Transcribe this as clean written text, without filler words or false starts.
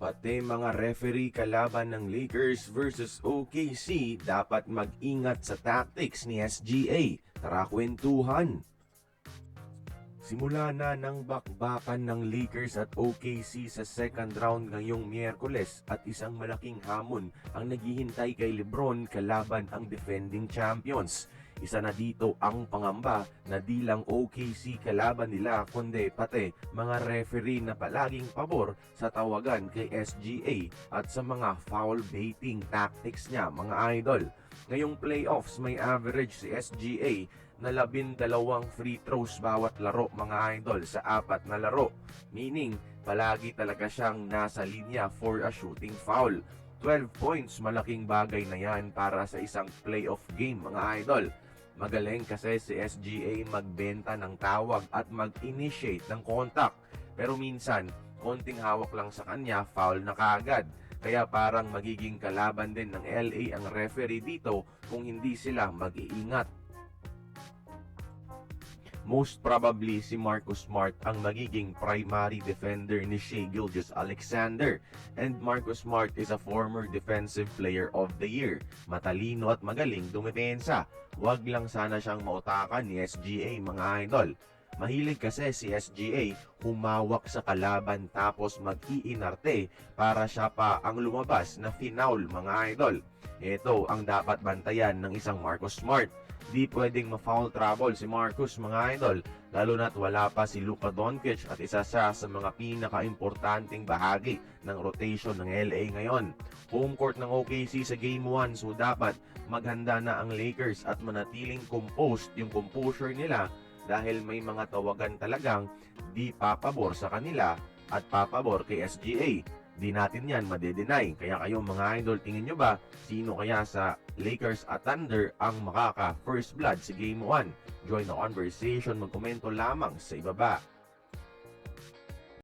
Pati mga referee kalaban ng Lakers versus OKC dapat mag-ingat sa tactics ni SGA. Tara kwentuhan! Simula na ng bakbakan ng Lakers at OKC sa second round ngayong Miyerkules at isang malaking hamon ang naghihintay kay LeBron kalaban ang defending champions. Isa na dito ang pangamba na di lang OKC kalaban nila kundi pati mga referee na palaging pabor sa tawagan kay SGA at sa mga foul baiting tactics niya mga idol. Ngayong playoffs may average si SGA na 12 free throws bawat laro mga idol sa 4 na laro. Meaning, palagi talaga siyang nasa linya for a shooting foul. 12 points, malaking bagay na yan para sa isang playoff game mga idol. Magaling kasi si SGA magbenta ng tawag at mag-initiate ng contact. Pero minsan, konting hawak lang sa kanya, foul na kaagad. Kaya parang magiging kalaban din ng LA ang referee dito kung hindi sila mag-iingat. Most probably si Marcus Smart ang magiging primary defender ni Shai Gilgeous-Alexander. And Marcus Smart is a former Defensive Player of the Year. Matalino at magaling dumepensa. Huwag lang sana siyang mautakan ni SGA mga idol. Mahilig kasi si SGA humawak sa kalaban tapos mag-iinarte para siya pa ang lumabas na finaul mga idol. Ito ang dapat bantayan ng isang Marcus Smart. Di pwedeng ma-foul trouble si Marcus mga idol, lalo na't wala pa si Luka Doncic at isa siya sa mga pinaka-importanting bahagi ng rotation ng LA ngayon. Home court ng OKC sa Game 1, so dapat maghanda na ang Lakers at manatiling composed yung composure nila dahil may mga tawagan talagang di papabor sa kanila at papabor kay SGA. Di natin yan madedenay. Kaya kayo mga idol, tingin nyo ba sino kaya sa Lakers at Thunder ang makaka first blood sa Game 1? Join the conversation, magkomento lamang sa ibaba.